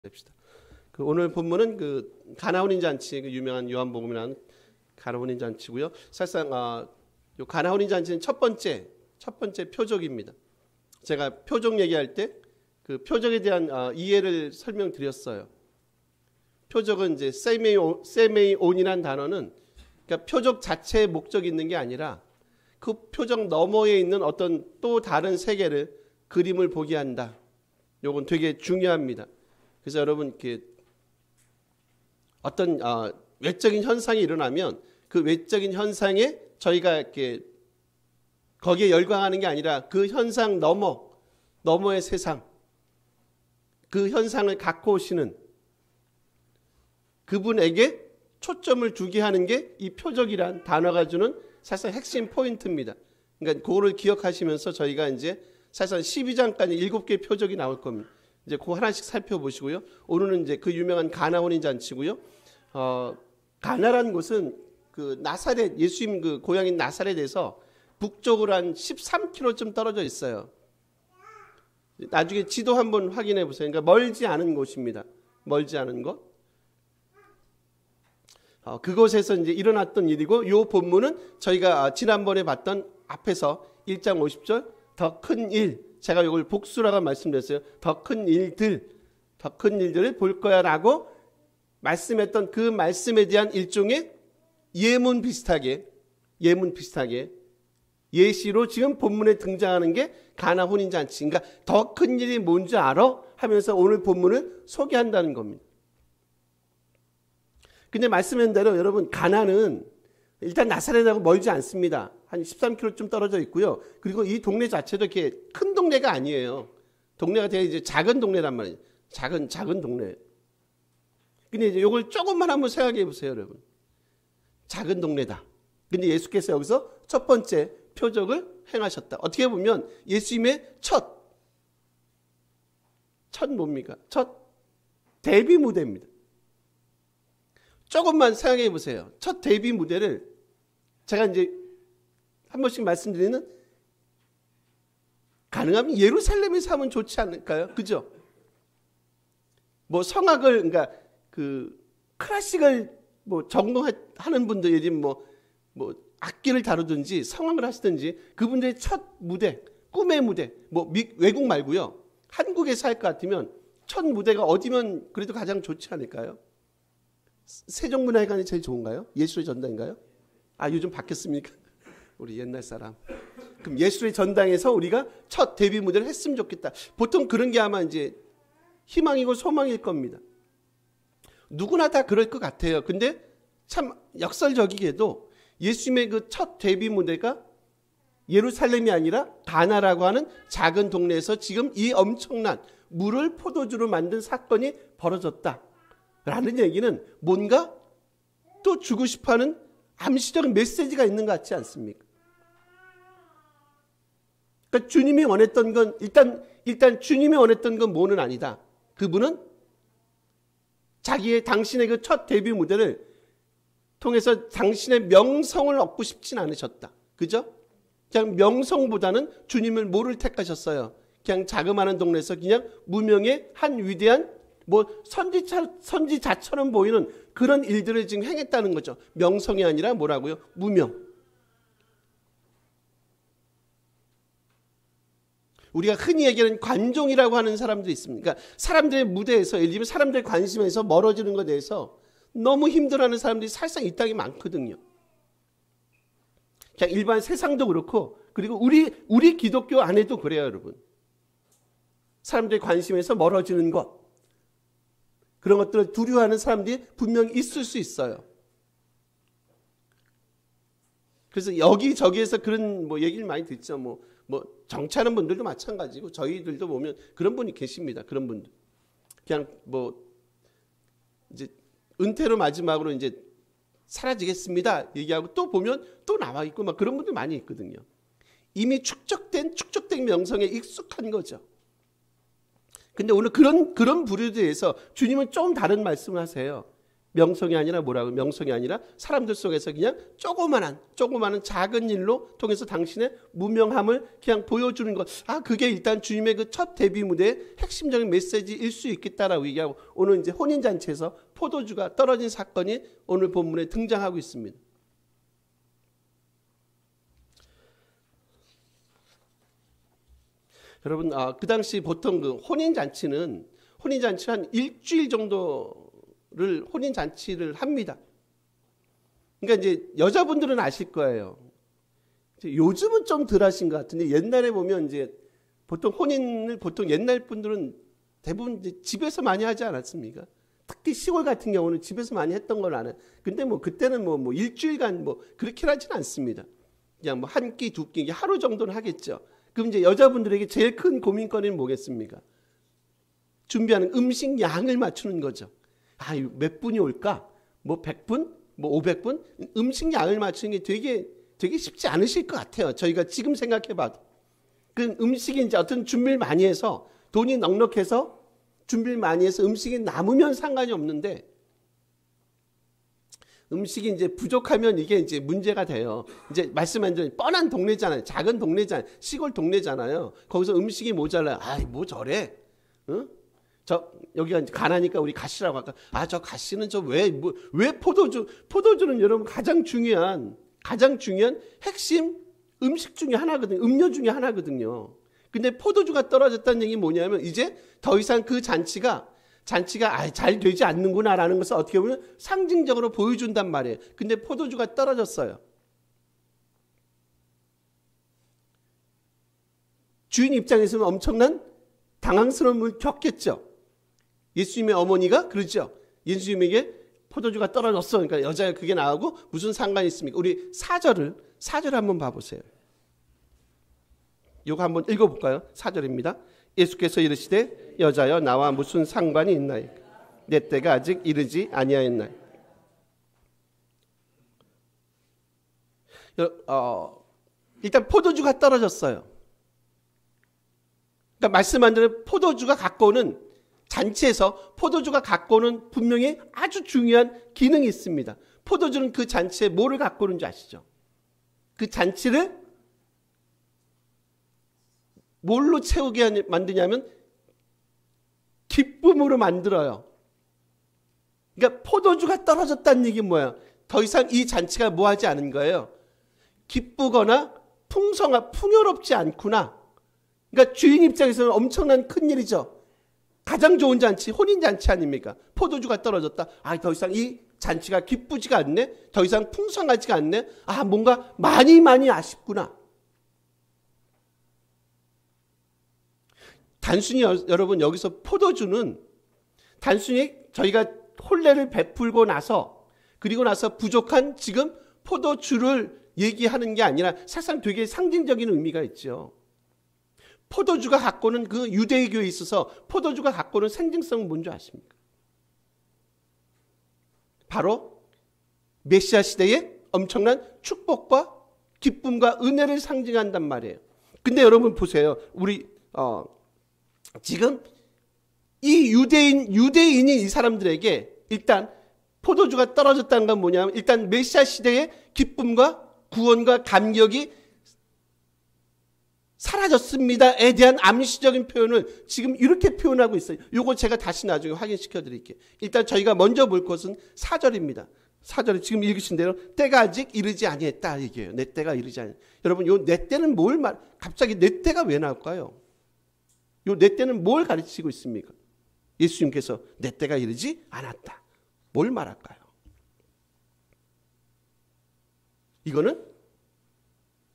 됩시다. 오늘 본문은 가나혼인 잔치, 유명한 요한복음이라는 가나혼인 잔치고요. 사실상 요 가나혼인 잔치는 첫 번째 표적입니다. 제가 표적 얘기할 때 그 표적에 대한 이해를 설명드렸어요. 표적은 이제 세메이온이라는 단어는 그러니까 표적 자체의 목적이 있는 게 아니라 그 표적 너머에 있는 어떤 또 다른 세계를 그림을 보게 한다. 요건 되게 중요합니다. 그래서 여러분 이렇게 어떤 외적인 현상이 일어나면 그 외적인 현상에 저희가 이렇게 거기에 열광하는 게 아니라 그 현상 너머의 세상, 그 현상을 갖고 오시는 그분에게 초점을 두게 하는 게 이 표적이란 단어가 주는 사실 핵심 포인트입니다. 그러니까 그거를 기억하시면서 저희가 이제 사실 12장까지 7개의 표적이 나올 겁니다. 이제 그거 하나씩 살펴보시고요. 오늘은 이제 그 유명한 가나혼인 잔치고요. 가나라는 곳은 그 나사렛, 예수님 그 고향인 나사렛에서 북쪽으로 한 13km쯤 떨어져 있어요. 나중에 지도 한번 확인해 보세요. 그러니까 멀지 않은 곳입니다. 멀지 않은 곳. 그곳에서 이제 일어났던 일이고, 요 본문은 저희가 지난번에 봤던 앞에서 1장 50절 더 큰 일, 제가 이걸 복수라고 말씀드렸어요. 더 큰 일들을 볼 거야라고 말씀했던 그 말씀에 대한 일종의 예문 비슷하게 예시로 지금 본문에 등장하는 게 가나 혼인잔치. 그러니까 더 큰 일이 뭔지 알아? 하면서 오늘 본문을 소개한다는 겁니다. 근데 말씀한 대로 여러분, 가나는 일단 나사렛하고 멀지 않습니다. 한 13km쯤 떨어져 있고요. 그리고 이 동네 자체도 이렇게 큰 동네가 아니에요. 동네가 되게 이제 작은 동네란 말이에요. 작은 동네. 근데 이제 이걸 조금만 한번 생각해 보세요, 여러분. 작은 동네다. 근데 예수께서 여기서 첫 번째 표적을 행하셨다. 어떻게 보면 예수님의 첫 뭡니까? 첫 데뷔 무대입니다. 조금만 생각해 보세요. 첫 데뷔 무대를 제가 이제 한 번씩 말씀드리는, 가능하면 예루살렘에서 하면 좋지 않을까요? 그죠? 뭐 성악을, 그러니까 그 클래식을 뭐 전공하는 분들, 예를 들면 뭐 악기를 다루든지 성악을 하시든지 그분들의 첫 무대, 꿈의 무대, 뭐 외국 말고요. 한국에서 할 것 같으면 첫 무대가 어디면 그래도 가장 좋지 않을까요? 세종문화회관이 제일 좋은가요? 예술의 전당인가요? 요즘 바뀌었습니까? 우리 옛날 사람. 그럼 예술의 전당에서 우리가 첫 데뷔 무대를 했으면 좋겠다. 보통 그런 게 아마 이제 희망이고 소망일 겁니다. 누구나 다 그럴 것 같아요. 근데 참 역설적이게도 예수님의 그 첫 데뷔 무대가 예루살렘이 아니라 가나라고 하는 작은 동네에서 지금 이 엄청난 물을 포도주로 만든 사건이 벌어졌다라는 얘기는 뭔가 또 주고 싶어하는 암시적인 메시지가 있는 것 같지 않습니까? 그러니까 주님이 원했던 건 일단 주님이 원했던 건 뭐는 아니다. 그분은 당신의 그 첫 데뷔 무대를 통해서 당신의 명성을 얻고 싶진 않으셨다. 그죠? 그냥 명성보다는 주님을 뭐를 택하셨어요? 그냥 자그마한 동네에서 그냥 무명의 한 위대한 뭐 선지자처럼 보이는 그런 일들을 지금 행했다는 거죠. 명성이 아니라 뭐라고요? 무명. 우리가 흔히 얘기하는 관종이라고 하는 사람들이 있습니다. 그러니까 사람들의 무대에서, 예를 들면 사람들의 관심에서 멀어지는 것에 대해서 너무 힘들어하는 사람들이 사실상 이 땅에 많거든요. 그냥 일반 세상도 그렇고, 그리고 우리 기독교 안에도 그래요, 여러분. 사람들의 관심에서 멀어지는 것, 그런 것들을 두려워하는 사람들이 분명히 있을 수 있어요. 그래서 여기저기에서 그런 얘기를 많이 듣죠. 뭐 정치하는 분들도 마찬가지고, 저희들도 보면 그런 분이 계십니다. 그런 분들. 그냥 이제 은퇴로 마지막으로 이제 사라지겠습니다 얘기하고 또 보면 또 나와 있고 막 그런 분들 많이 있거든요. 이미 축적된 명성에 익숙한 거죠. 근데 오늘 그런 부류에 대해서 주님은 좀 다른 말씀을 하세요. 명성이 아니라 뭐라고? 명성이 아니라 사람들 속에서 그냥 조그마한 작은 일로 통해서 당신의 무명함을 그냥 보여주는 것. 그게 일단 주님의 그 첫 데뷔 무대의 핵심적인 메시지일 수 있겠다라고 얘기하고, 오늘 이제 혼인잔치에서 포도주가 떨어진 사건이 오늘 본문에 등장하고 있습니다. 여러분, 그 당시 보통 그 혼인잔치는 한 일주일 정도를 혼인잔치를 합니다. 그러니까 이제 여자분들은 아실 거예요. 요즘은 좀 덜 하신 것 같은데, 옛날에 보면 이제 보통 혼인을 옛날 분들은 대부분 이제 집에서 많이 하지 않았습니까? 특히 시골 같은 경우는 집에서 많이 했던 걸 아는. 근데 그때는 일주일간 그렇게 하지는 않습니다. 그냥 한 끼, 두 끼, 하루 정도는 하겠죠. 그럼 이제 여자분들에게 제일 큰 고민거리는 뭐겠습니까? 준비하는 음식 양을 맞추는 거죠. 몇 분이 올까? 100분? 500분? 음식 양을 맞추는 게 되게 쉽지 않으실 것 같아요. 저희가 지금 생각해 봐도. 그 음식이 이제 어떤 준비를 많이 해서, 돈이 넉넉해서 준비를 많이 해서 음식이 남으면 상관이 없는데, 음식이 이제 부족하면 이게 이제 문제가 돼요. 이제 말씀한 대로 뻔한 동네잖아요. 작은 동네잖아요. 시골 동네잖아요. 거기서 음식이 모자라요. 뭐 저래? 응? 여기가 이제 가나니까 우리 가시라고 할까? 저 가시는 왜 포도주는 여러분 가장 중요한 핵심 음식 중에 하나거든요. 음료 중에 하나거든요. 근데 포도주가 떨어졌다는 얘기는 뭐냐면, 이제 더 이상 그 잔치가 잘 되지 않는구나라는 것을 어떻게 보면 상징적으로 보여준단 말이에요. 근데 포도주가 떨어졌어요. 주인 입장에서는 엄청난 당황스러움을 겪겠죠. 예수님의 어머니가 그러죠. 예수님에게 포도주가 떨어졌어. 그러니까 여자가 그게 나오고 무슨 상관이 있습니까? 우리 4절을 한번 봐보세요. 이거 한번 읽어볼까요? 4절입니다. 예수께서 이르시되 여자여 나와 무슨 상관이 있나이까? 내 때가 아직 이르지 아니하였나이까? 일단 포도주가 떨어졌어요. 그러니까 말씀한 대로 포도주가 갖고 오는, 잔치에서 포도주가 갖고 오는 분명히 아주 중요한 기능이 있습니다. 포도주는 그 잔치에 뭐를 갖고 오는지 아시죠? 그 잔치를 뭘로 채우게 만드냐면 기쁨으로 만들어요. 그러니까 포도주가 떨어졌다는 얘기는 뭐야? 더 이상 이 잔치가 뭐하지 않은 거예요. 기쁘거나 풍요롭지 않구나. 그러니까 주인 입장에서는 엄청난 큰일이죠. 가장 좋은 잔치, 혼인잔치 아닙니까? 포도주가 떨어졌다. 더 이상 이 잔치가 기쁘지가 않네. 더 이상 풍성하지가 않네. 뭔가 많이 아쉽구나. 단순히 여러분, 여기서 포도주는 단순히 저희가 혼례를 베풀고 나서, 그리고 나서 부족한 지금 포도주를 얘기하는 게 아니라 사실상 되게 상징적인 의미가 있죠. 포도주가 갖고 오는 그 유대교에 있어서 포도주가 갖고 오는 상징성은 뭔지 아십니까? 바로 메시아 시대의 엄청난 축복과 기쁨과 은혜를 상징한단 말이에요. 근데 여러분 보세요. 우리 지금 이 유대인이 이 사람들에게 일단 포도주가 떨어졌다는 건 뭐냐면, 일단 메시아 시대의 기쁨과 구원과 감격이 사라졌습니다에 대한 암시적인 표현을 지금 이렇게 표현하고 있어요. 요거 제가 다시 나중에 확인시켜 드릴게요. 일단 저희가 먼저 볼 것은 4절입니다. 4절에 지금 읽으신 대로 때가 아직 이르지 아니했다 얘기해요. 내 때가 이르지 아니했다. 여러분, 요 내 때는 갑자기 내 때가 왜 나올까요? 요 내 때는 뭘 가르치고 있습니까? 예수님께서 내 때가 이르지 않았다. 뭘 말할까요? 이거는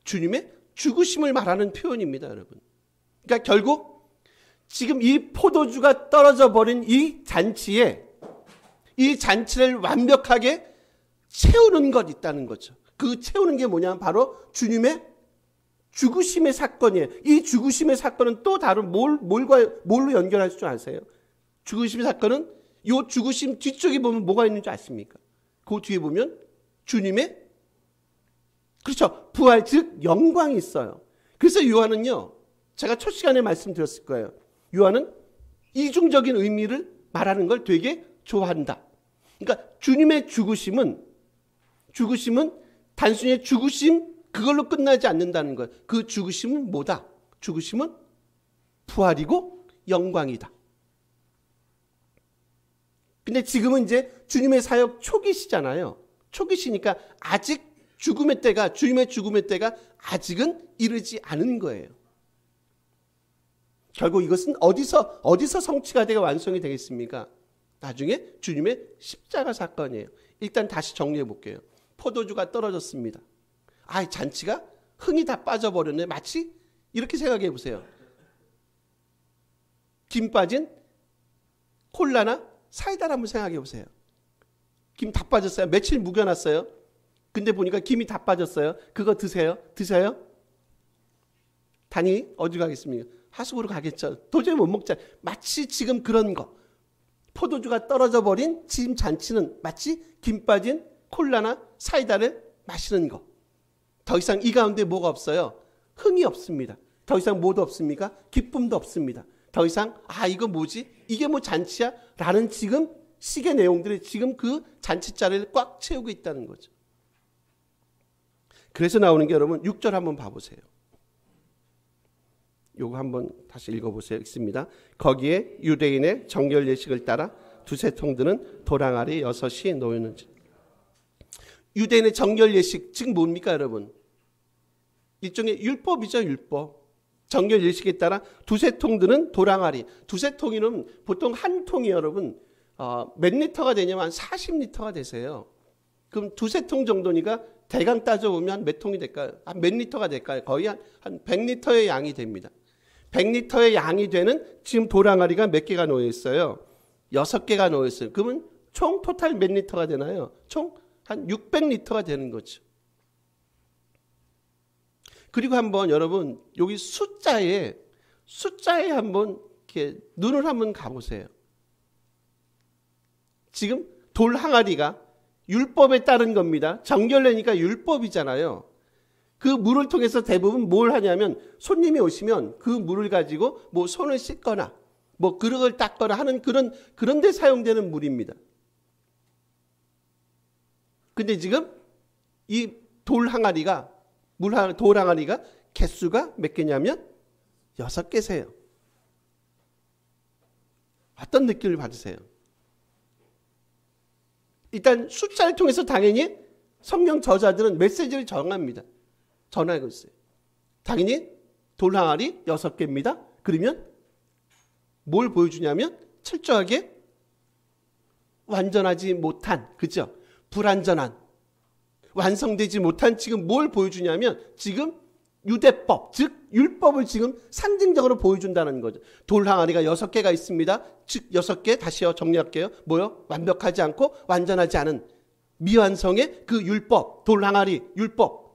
주님의 죽으심을 말하는 표현입니다, 여러분. 그러니까 결국 지금 이 포도주가 떨어져 버린 이 잔치를 완벽하게 채우는 것 있다는 거죠. 그 채우는 게 뭐냐면 바로 주님의 죽으심의 사건이에요. 이 죽으심의 사건은 또 다른 뭘로 연결할 줄 아세요? 죽으심의 사건은 이 죽으심 뒤쪽에 보면 뭐가 있는지 아십니까? 그 뒤에 보면 주님의, 그렇죠, 부활, 즉 영광이 있어요. 그래서 요한은요, 제가 첫 시간에 말씀드렸을 거예요. 요한은 이중적인 의미를 말하는 걸 되게 좋아한다. 그러니까 주님의 죽으심은 단순히 죽으심 그걸로 끝나지 않는다는 거예요. 그 죽으심은 뭐다? 죽으심은 부활이고 영광이다. 근데 지금은 이제 주님의 사역 초기시잖아요. 초기시니까 아직 주님의 죽음의 때가 아직은 이르지 않은 거예요. 결국 이것은 어디서 성취가 되고 완성이 되겠습니까? 나중에 주님의 십자가 사건이에요. 일단 다시 정리해 볼게요. 포도주가 떨어졌습니다. 잔치가 흥이 다 빠져버렸네. 마치 이렇게 생각해 보세요. 김 빠진 콜라나 사이다를 한번 생각해 보세요. 김 다 빠졌어요. 며칠 묵여놨어요. 근데 보니까 김이 다 빠졌어요. 그거 드세요? 단이 어디 가겠습니까? 하수구로 가겠죠. 도저히 못 먹잖아요. 마치 지금 그런 거. 포도주가 떨어져 버린 지금 잔치는 마치 김 빠진 콜라나 사이다를 마시는 거. 더 이상 이 가운데 뭐가 없어요? 흥이 없습니다. 더 이상 뭐도 없습니까? 기쁨도 없습니다. 더 이상 이거 뭐지? 이게 뭐 잔치야? 라는 지금 시계 내용들이 지금 그 잔치자리를 꽉 채우고 있다는 거죠. 그래서 나오는 게 여러분 6절 한번 봐보세요. 요거 한번 다시 읽어보세요. 읽습니다. 거기에 유대인의 정결 예식을 따라 두세 통 드는 도랑아리 6이 놓였는지. 유대인의 정결 예식 지금 뭡니까 여러분? 일종의 율법이죠. 율법. 정결 예식에 따라 두세 통 드는 도랑아리. 두세 통이면 보통 한 통이 여러분 몇 리터가 되냐면 한 40리터가 되세요. 그럼 두세 통 정도니까 대강 따져보면 몇 통이 될까요? 한 몇 리터가 될까요? 거의 한 100리터의 양이 됩니다. 100리터의 양이 되는 지금 도랑아리가 몇 개가 놓여 있어요? 6개가 놓여 있어요. 그러면 총 토탈 몇 리터가 되나요? 총 한 600리터가 되는 거죠. 그리고 한번 여러분 여기 숫자에 한번 이렇게 눈을 한번 가보세요. 지금 돌 항아리가 율법에 따른 겁니다. 정결례니까 율법이잖아요. 그 물을 통해서 대부분 뭘 하냐면 손님이 오시면 그 물을 가지고 뭐 손을 씻거나 뭐 그릇을 닦거나 하는 그런 데 사용되는 물입니다. 근데 지금 이 돌 항아리가 개수가 몇 개냐면 6개세요. 어떤 느낌을 받으세요? 일단 숫자를 통해서 당연히 성경 저자들은 메시지를 전합니다. 전하고 있어요. 당연히 돌 항아리 6개입니다. 그러면 뭘 보여주냐면 철저하게 완전하지 못한, 그죠? 불완전한, 완성되지 못한 지금 뭘 보여주냐면 지금 유대법, 즉 율법을 지금 상징적으로 보여준다는 거죠. 돌 항아리가 6개가 있습니다. 즉 6개, 다시요 정리할게요. 뭐요? 완벽하지 않고 완전하지 않은 미완성의 그 율법, 돌 항아리 율법.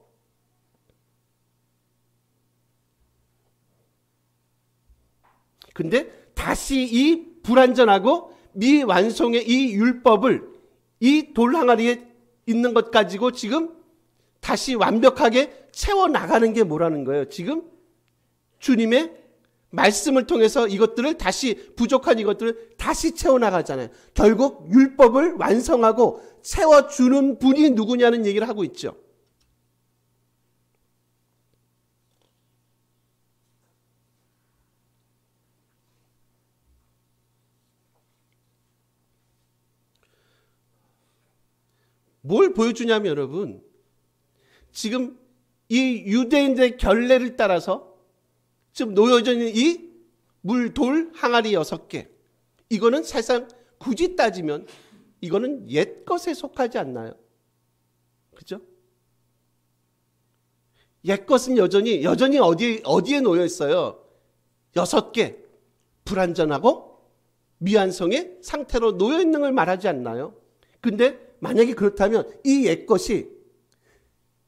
근데 다시 이 불완전하고 미완성의 이 율법을 이 돌 항아리에 있는 것 가지고 지금 다시 완벽하게 채워나가는 게 뭐라는 거예요? 지금 주님의 말씀을 통해서 이것들을 다시 부족한 이것들을 다시 채워나가잖아요. 결국 율법을 완성하고 채워주는 분이 누구냐는 얘기를 하고 있죠. 뭘 보여주냐면 여러분 지금 이 유대인들의 결례를 따라서 지금 놓여져 있는 이 물돌 항아리 6개 이거는 사실상 굳이 따지면 이거는 옛 것에 속하지 않나요? 그죠? 옛 것은 여전히 어디에 놓여 있어요? 6개 불완전하고 미완성의 상태로 놓여 있는 걸 말하지 않나요? 근데 만약에 그렇다면 이 옛 것이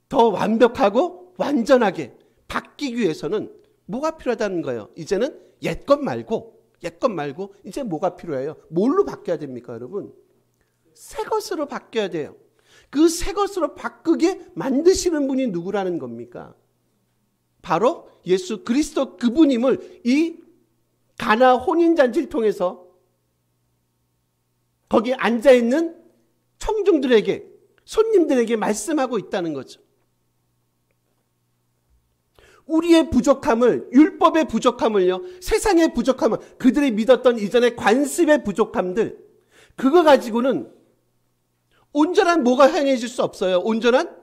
더 완벽하고 완전하게 바뀌기 위해서는 뭐가 필요하다는 거예요? 이제는 옛 것 말고 이제 뭐가 필요해요? 뭘로 바뀌어야 됩니까, 여러분? 새 것으로 바뀌어야 돼요. 그 새 것으로 바꾸게 만드시는 분이 누구라는 겁니까? 바로 예수 그리스도 그분임을 이 가나 혼인잔치를 통해서 거기 앉아있는 청중들에게, 손님들에게 말씀하고 있다는 거죠. 우리의 부족함을, 율법의 부족함을요, 세상의 부족함을, 그들이 믿었던 이전의 관습의 부족함들, 그거 가지고는 온전한 뭐가 행해질 수 없어요. 온전한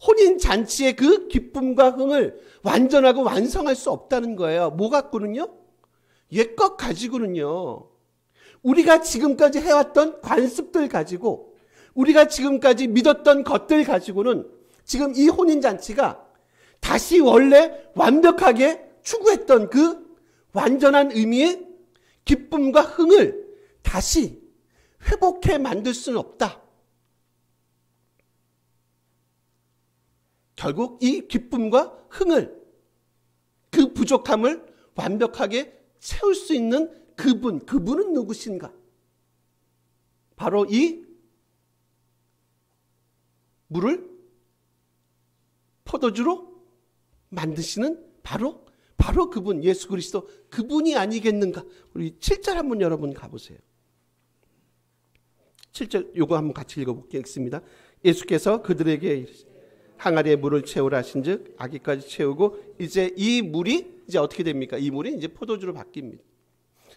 혼인잔치의 그 기쁨과 흥을 완전하고 완성할 수 없다는 거예요. 뭐 갖고는요? 옛것 가지고는요. 우리가 지금까지 해왔던 관습들 가지고, 우리가 지금까지 믿었던 것들 가지고는 지금 이 혼인잔치가 다시 원래 완벽하게 추구했던 그 완전한 의미의 기쁨과 흥을 다시 회복해 만들 수는 없다. 결국 이 기쁨과 흥을, 그 부족함을 완벽하게 채울 수 있는 그분은 누구신가? 바로 이 물을 포도주로 만드시는 바로 그분, 예수 그리스도, 그분이 아니겠는가? 우리 7절 한번 여러분 가보세요. 7절 요거 한번 같이 읽어보겠습니다. 예수께서 그들에게 항아리에 물을 채우라 하신즉 아기까지 채우고 이제 이 물이 이제 어떻게 됩니까? 이 물이 이제 포도주로 바뀝니다.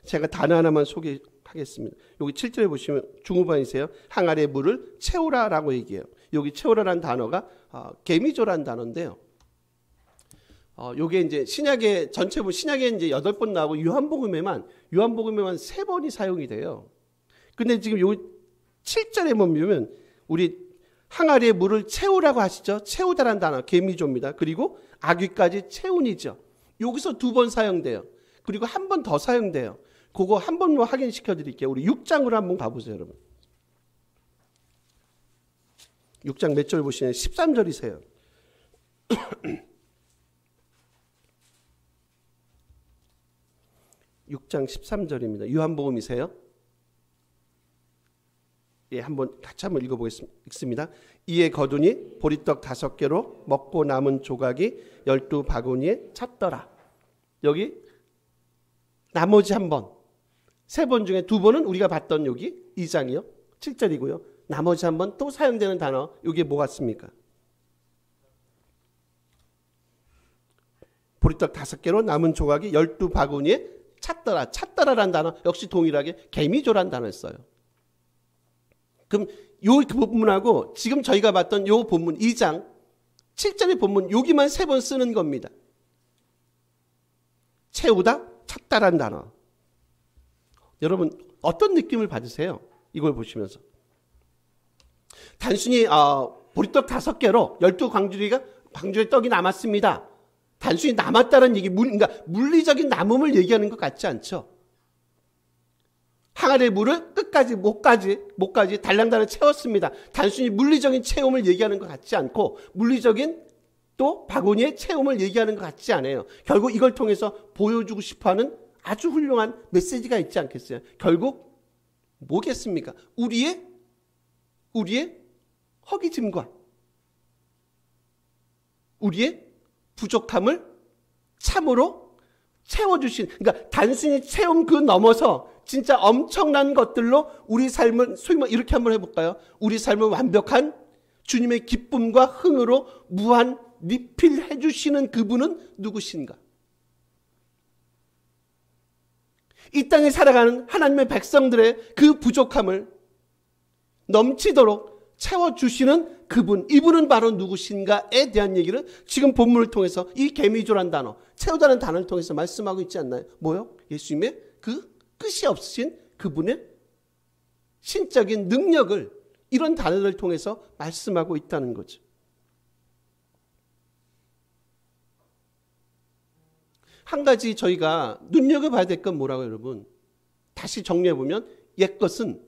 제가 단어 하나만 소개하겠습니다. 여기 7절에 보시면 중후반이세요. 항아리에 물을 채우라라고 얘기해요. 여기 채우라라는 단어가 개미조라는 단어인데요. 요게 이제 신약의 전체 신약에 이제 8번 나오고 요한복음에만 3번이 사용이 돼요. 근데 지금 요 7절에 보면 우리 항아리에 물을 채우라고 하시죠. 채우다라는 단어 개미조입니다. 그리고 아귀까지 채운이죠. 여기서 2번 사용돼요. 그리고 한 번 더 사용돼요. 그거 한 번만 확인시켜 드릴게요. 우리 6장으로 한번 가보세요, 여러분. 6장 몇 절 보시면 13절이세요. 6장 13절입니다. 요한복음이세요? 예, 같이 한번 읽어보겠습니다. 이에 거두니 보리떡 5개로 먹고 남은 조각이 12바구니에 찼더라. 여기 나머지 한 번, 3번 중에 2번은 우리가 봤던 여기 2장이요. 7절이고요. 나머지 한 번 또 사용되는 단어, 이게 뭐 같습니까? 보리떡 5개로 남은 조각이 12바구니에 찼더라. 찼더라라는 단어 역시 동일하게 개미조라는 단어를 써요. 그럼 요 본문하고 지금 저희가 봤던 요 본문 2장 7절의 본문 여기만 3번 쓰는 겁니다. 채우다, 찼다라는 단어. 여러분 어떤 느낌을 받으세요? 이걸 보시면서. 단순히 보리떡 5개로 12광주리의 떡이 남았습니다. 단순히 남았다는 얘기, 그러니까 물리적인 남음을 얘기하는 것 같지 않죠? 항아리의 물을 끝까지 목까지 달랑달랑 채웠습니다. 단순히 물리적인 체험을 얘기하는 것 같지 않고 물리적인 또 바구니의 체험을 얘기하는 것 같지 않아요. 결국 이걸 통해서 보여주고 싶어하는 아주 훌륭한 메시지가 있지 않겠어요? 결국 뭐겠습니까? 우리의 허기짐과 우리의 부족함을 참으로 채워주신, 그러니까 단순히 체험 그 넘어서 진짜 엄청난 것들로 우리 삶을, 소위 말 이렇게 한번 해볼까요? 우리 삶을 완벽한 주님의 기쁨과 흥으로 무한 리필해 주시는 그분은 누구신가? 이 땅에 살아가는 하나님의 백성들의 그 부족함을 넘치도록 채워주시는 그분, 이분은 바로 누구신가에 대한 얘기를 지금 본문을 통해서 이 개미조란 단어, 채우다는 단어를 통해서 말씀하고 있지 않나요? 뭐요? 예수님의 그 끝이 없으신 그분의 신적인 능력을 이런 단어를 통해서 말씀하고 있다는 거죠. 한 가지 저희가 눈여겨봐야 될 건 뭐라고요, 여러분? 다시 정리해보면 옛것은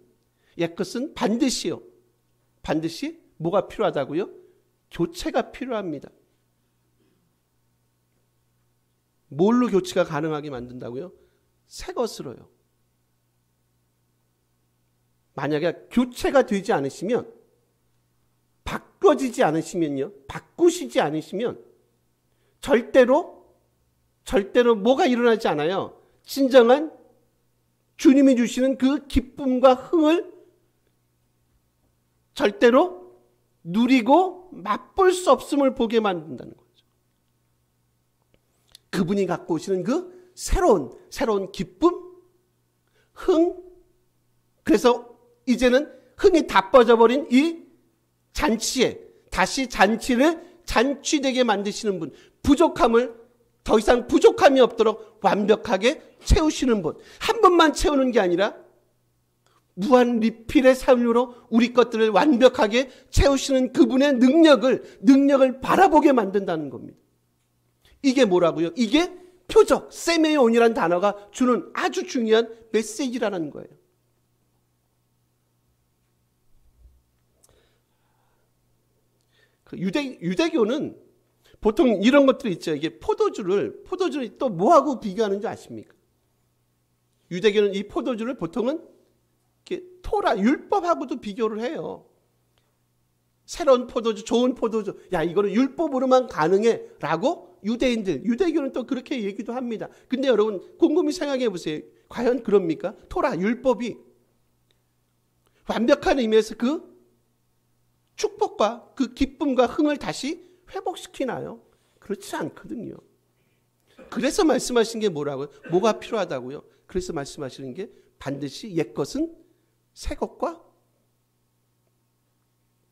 반드시 뭐가 필요하다고요? 교체가 필요합니다. 뭘로 교체가 가능하게 만든다고요? 새 것으로요. 만약에 교체가 되지 않으시면, 바꾸시지 않으시면 절대로 뭐가 일어나지 않아요. 진정한 주님이 주시는 그 기쁨과 흥을 절대로 누리고 맛볼 수 없음을 보게 만든다는 거죠. 그분이 갖고 오시는 그 새로운 기쁨, 흥. 그래서 이제는 흥이 다 빠져버린 이 잔치에 다시 잔치를 잔치되게 만드시는 분, 부족함을 더 이상 부족함이 없도록 완벽하게 채우시는 분, 한 번만 채우는 게 아니라 무한 리필의 삶으로 우리 것들을 완벽하게 채우시는 그분의 능력을 바라보게 만든다는 겁니다. 이게 뭐라고요? 이게 표적, 세메온이라는 단어가 주는 아주 중요한 메시지라는 거예요. 유대교는 보통 이런 것들이 있죠. 이게 포도주를 또 뭐하고 비교하는 줄 아십니까? 유대교는 이 포도주를 보통은 이렇게 토라, 율법하고도 비교를 해요. 새로운 포도주, 좋은 포도주, 야, 이거는 율법으로만 가능해. 라고 유대교는 또 그렇게 얘기도 합니다. 근데 여러분, 곰곰이 생각해 보세요. 과연 그럽니까? 토라, 율법이 완벽한 의미에서 그 축복과 그 기쁨과 흥을 다시 회복시키나요? 그렇지 않거든요. 그래서 말씀하신 게 뭐라고요? 뭐가 필요하다고요? 그래서 말씀하시는 게 반드시 옛것은 새것과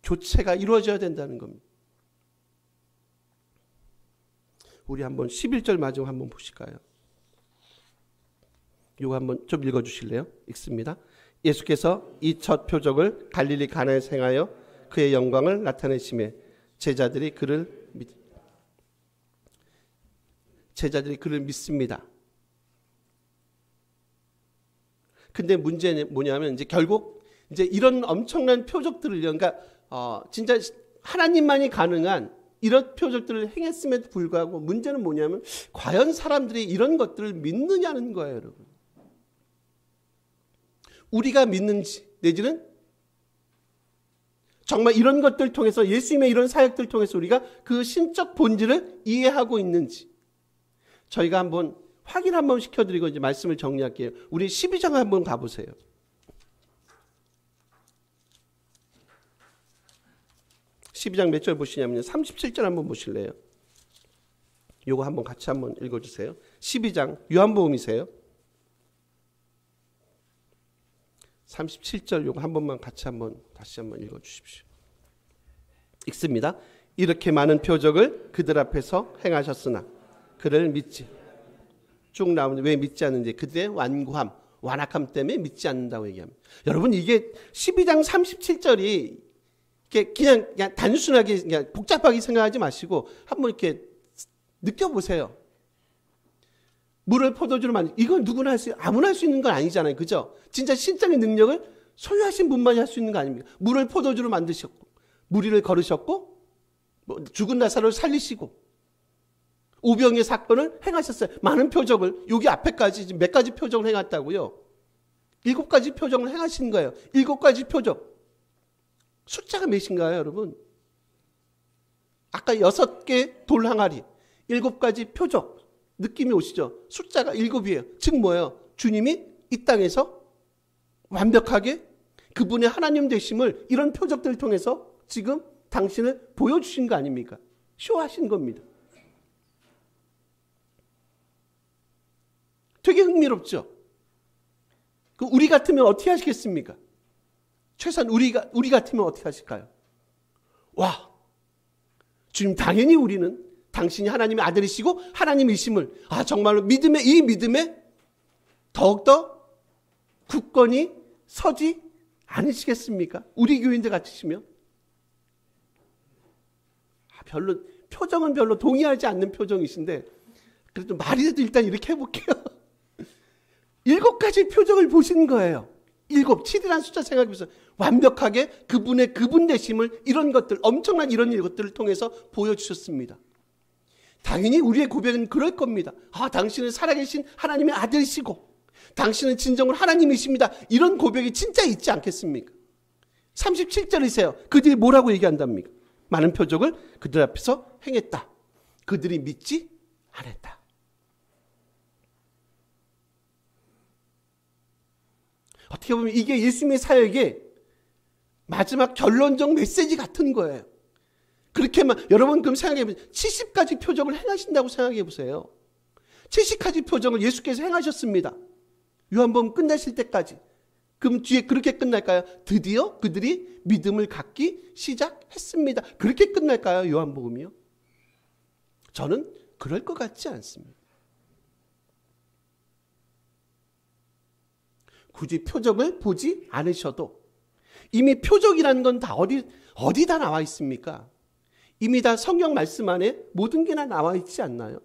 교체가 이루어져야 된다는 겁니다. 우리 한번 11절 마지막 한번 보실까요? 이거 한번 좀 읽어주실래요? 읽습니다. 예수께서 이 첫 표적을 갈릴리 가나에서 행하여 그의 영광을 나타내시매 제자들이 그를 믿습니다. 근데 문제는 뭐냐면 이제 결국 이제 이런 엄청난 표적들을 그러니까 진짜 하나님만이 가능한 이런 표적들을 행했음에도 불구하고 문제는 뭐냐면 과연 사람들이 이런 것들을 믿느냐는 거예요, 여러분. 우리가 믿는지 내지는 정말 이런 것들 통해서 예수님의 이런 사역들 통해서 우리가 그 신적 본질을 이해하고 있는지 저희가 한번 확인 한번 시켜드리고 이제 말씀을 정리할게요. 우리 12장 한번 가보세요. 12장 몇 절 보시냐면요. 37절 한번 보실래요? 요거 한번 같이 한번 읽어주세요. 12장 요한복음이세요. 37절 요거 한 번만 같이 다시 한번 읽어주십시오. 읽습니다. 이렇게 많은 표적을 그들 앞에서 행하셨으나 그를 믿지. 쭉 나오는데 왜 믿지 않는지 그들의 완악함 때문에 믿지 않는다고 얘기합니다. 여러분 이게 12장 37절이 그냥 단순하게 그냥 복잡하게 생각하지 마시고 한번 이렇게 느껴보세요. 물을 포도주로 만든 이건 누구나 아무나 할 수 있는 건 아니잖아요. 그죠? 진짜 신적인 능력을 소유하신 분만이 할 수 있는 거 아닙니까? 물을 포도주로 만드셨고 무리를 걸으셨고 죽은 나사로를 살리시고 우병의 사건을 행하셨어요. 많은 표적을 여기 앞에까지 몇 가지 표적을 행했다고요. 7가지 표적을 행하신 거예요. 7가지 표적. 숫자가 몇인가요, 여러분? 아까 6개 돌 항아리, 7가지 표적. 느낌이 오시죠? 숫자가 7이에요. 즉 뭐예요? 주님이 이 땅에서 완벽하게 그분의 하나님 되심을 이런 표적들을 통해서 지금 당신을 보여주신 거 아닙니까? 쇼하신 겁니다. 되게 흥미롭죠? 우리 같으면 어떻게 하시겠습니까? 최소한 우리 같으면 어떻게 하실까요? 와, 주님 당연히 우리는 당신이 하나님의 아들이시고 하나님이심을 정말로 이 믿음에 더욱더 굳건히 서지 않으시겠습니까? 우리 교인들 같으시면 표정은 별로 동의하지 않는 표정이신데 그래도 말이라도 일단 이렇게 해볼게요. 7가지 표적을 보신 거예요. 7이라는 숫자 생각해보세요. 완벽하게 그분의 그분 되심을 이런 것들 엄청난 이런 것들을 통해서 보여주셨습니다. 당연히 우리의 고백은 그럴 겁니다. 당신은 살아계신 하나님의 아들이시고 당신은 진정으로 하나님이십니다. 이런 고백이 진짜 있지 않겠습니까? 37절이세요. 그들이 뭐라고 얘기한답니까? 많은 표적을 그들 앞에서 행했다. 그들이 믿지 않았다. 어떻게 보면 이게 예수님의 사역의 마지막 결론적 메시지 같은 거예요. 그렇게만 여러분 그럼 생각해 보세요. 70가지 표적을 행하신다고 생각해 보세요. 70가지 표적을 예수께서 행하셨습니다. 요한복음 끝내실 때까지. 그럼 뒤에 그렇게 끝날까요? 드디어 그들이 믿음을 갖기 시작했습니다. 그렇게 끝날까요? 요한복음이요? 저는 그럴 것 같지 않습니다. 굳이 표적을 보지 않으셔도 이미 표적이라는 건 다 어디다 나와 있습니까? 이미 다 성경 말씀 안에 모든 게 다 나와 있지 않나요?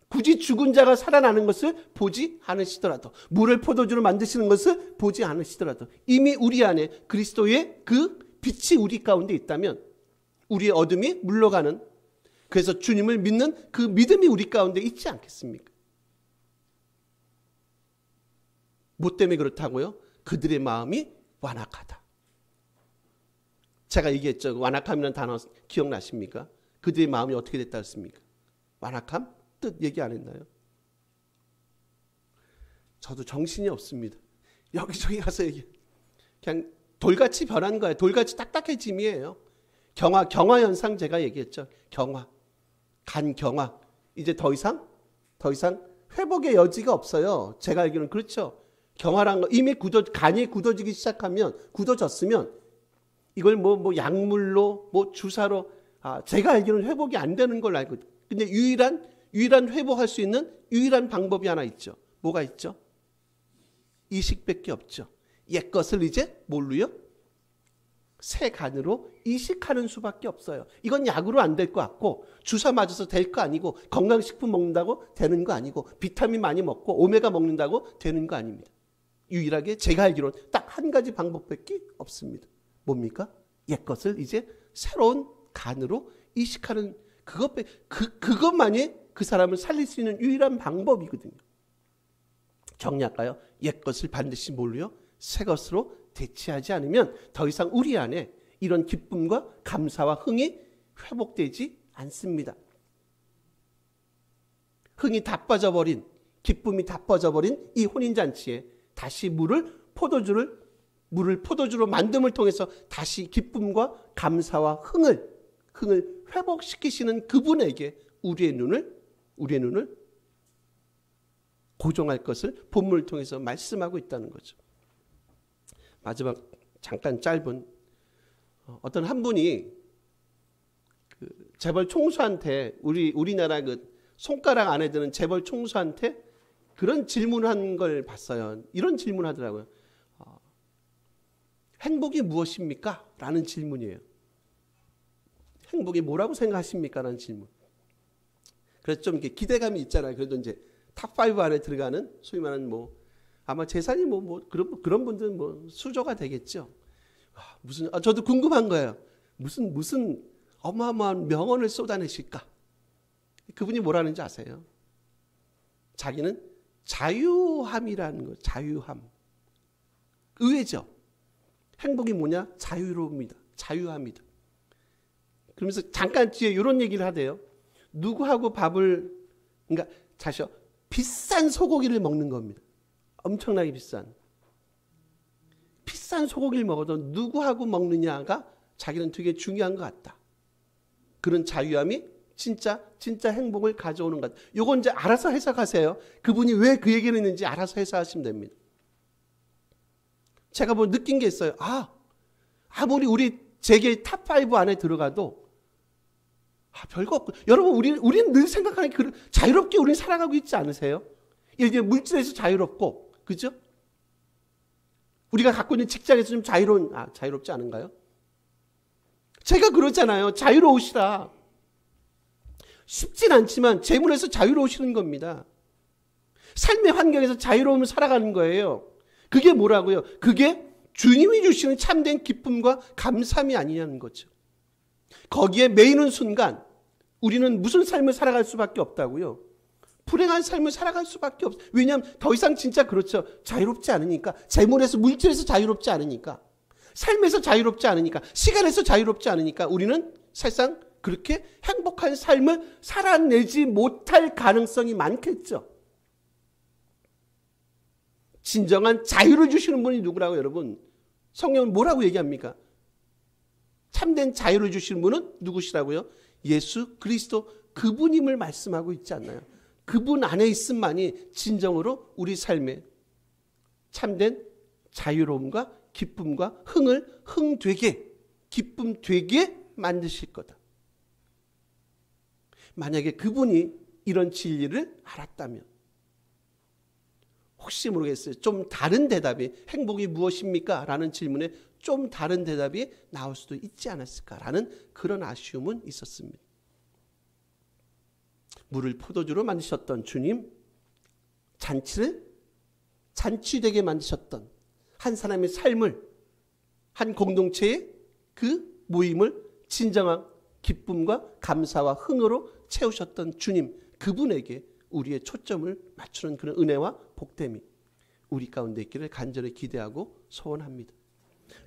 굳이 죽은 자가 살아나는 것을 보지 않으시더라도, 물을 포도주로 만드시는 것을 보지 않으시더라도 이미 우리 안에 그리스도의 그 빛이 우리 가운데 있다면 우리의 어둠이 물러가는, 그래서 주님을 믿는 그 믿음이 우리 가운데 있지 않겠습니까? 뭐 때문에 그렇다고요? 그들의 마음이 완악하다. 제가 얘기했죠. 완악함이라는 단어 기억나십니까? 그들의 마음이 어떻게 됐다 했습니까? 완악함? 뜻 얘기 안 했나요? 저도 정신이 없습니다. 여기저기 가서 그냥 돌같이 변한 거예요. 돌같이 딱딱해짐이에요. 경화 현상 제가 얘기했죠. 간경화. 이제 더 이상 회복의 여지가 없어요. 제가 알기로는 그렇죠. 경화란 거 이미 간이 굳어지기 시작하면, 굳어졌으면 이걸 뭐 약물로 주사로 제가 알기로는 회복이 안 되는 걸로 알거든요. 근데 유일한 회복할 수 있는 유일한 방법이 하나 있죠. 뭐가 있죠? 이식밖에 없죠. 옛 것을 이제 뭘로요? 새 간으로 이식하는 수밖에 없어요. 이건 약으로 안 될 것 같고, 주사 맞아서 될 거 아니고, 건강식품 먹는다고 되는 거 아니고, 비타민 많이 먹고 오메가 먹는다고 되는 거 아닙니다. 유일하게 제가 알기로는 딱 한 가지 방법밖에 없습니다. 뭡니까? 옛 것을 이제 새로운 간으로 이식하는 그것만이 그 사람을 살릴 수 있는 유일한 방법이거든요. 정리할까요? 옛 것을 반드시 뭘로요? 새 것으로 대체하지 않으면 더 이상 우리 안에 이런 기쁨과 감사와 흥이 회복되지 않습니다. 흥이 다 빠져버린, 기쁨이 다 빠져버린 이 혼인잔치에 다시 물을 포도주로 만듦을 통해서 다시 기쁨과 감사와 흥을 회복시키시는 그분에게 우리의 눈을 고정할 것을 본문을 통해서 말씀하고 있다는 거죠. 마지막 잠깐 짧은, 어떤 한 분이 재벌 총수한테, 우리나라 그 손가락 안에 드는 재벌 총수한테 그런 질문한 걸 봤어요. 이런 질문 하더라고요. 행복이 무엇입니까? 라는 질문이에요. 행복이 뭐라고 생각하십니까? 라는 질문. 그래서 좀 이렇게 기대감이 있잖아요. 그래도 이제 탑5 안에 들어가는 소위 말하는 아마 재산이 그런 분들은 수저가 되겠죠. 저도 궁금한 거예요. 무슨 어마어마한 명언을 쏟아내실까? 그분이 뭐라는지 아세요? 자기는 자유함이라는 거, 자유함. 의외죠? 행복이 뭐냐? 자유로움이다. 자유함이다. 그러면서 잠깐 뒤에 이런 얘기를 하대요. 누구하고 그러니까 비싼 소고기를 먹는 겁니다. 엄청나게 비싼 소고기를 먹어도 누구하고 먹느냐가 자기는 되게 중요한 것 같다. 그런 자유함이 진짜 행복을 가져오는 것 같다. 요건 이제 알아서 해석하세요. 그분이 왜 그 얘기를 했는지 알아서 해석하시면 됩니다. 제가 느낀 게 있어요. 아무리 우리 재계 탑5 안에 들어가도 별거 없고, 여러분 우리는 늘 생각하는 게 자유롭게 우리는 살아가고 있지 않으세요? 예를 들어 물질에서 자유롭고, 그죠? 우리가 갖고 있는 직장에서 좀 자유롭지 않은가요? 제가 그러잖아요. 자유로우시라. 쉽진 않지만 재물에서 자유로우시는 겁니다. 삶의 환경에서 자유로움을 살아가는 거예요. 그게 뭐라고요? 그게 주님이 주시는 참된 기쁨과 감사함이 아니냐는 거죠. 거기에 매이는 순간 우리는 무슨 삶을 살아갈 수밖에 없다고요? 불행한 삶을 살아갈 수밖에 없어요. 왜냐하면 더 이상 진짜 그렇죠. 자유롭지 않으니까. 재물에서, 물질에서 자유롭지 않으니까. 삶에서 자유롭지 않으니까. 시간에서 자유롭지 않으니까 우리는 사실상 그렇게 행복한 삶을 살아내지 못할 가능성이 많겠죠. 진정한 자유를 주시는 분이 누구라고 여러분? 성경은 뭐라고 얘기합니까? 참된 자유를 주시는 분은 누구시라고요? 예수 그리스도 그분임을 말씀하고 있지 않나요? 그분 안에 있음만이 진정으로 우리 삶에 참된 자유로움과 기쁨과 흥을 흥되게 기쁨 되게 만드실 거다. 만약에 그분이 이런 진리를 알았다면 혹시 모르겠어요. 좀 다른 대답이 행복이 무엇입니까? 라는 질문에 좀 다른 대답이 나올 수도 있지 않았을까라는 그런 아쉬움은 있었습니다. 물을 포도주로 만드셨던 주님, 잔치를 잔치되게 만드셨던 한 사람의 삶을, 한 공동체의 그 모임을 진정한 기쁨과 감사와 흥으로 채우셨던 주님, 그분에게 우리의 초점을 맞추는 그런 은혜와 복됨이 우리 가운데 있기를 간절히 기대하고 소원합니다.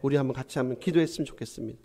우리 한번 같이 한번 기도했으면 좋겠습니다.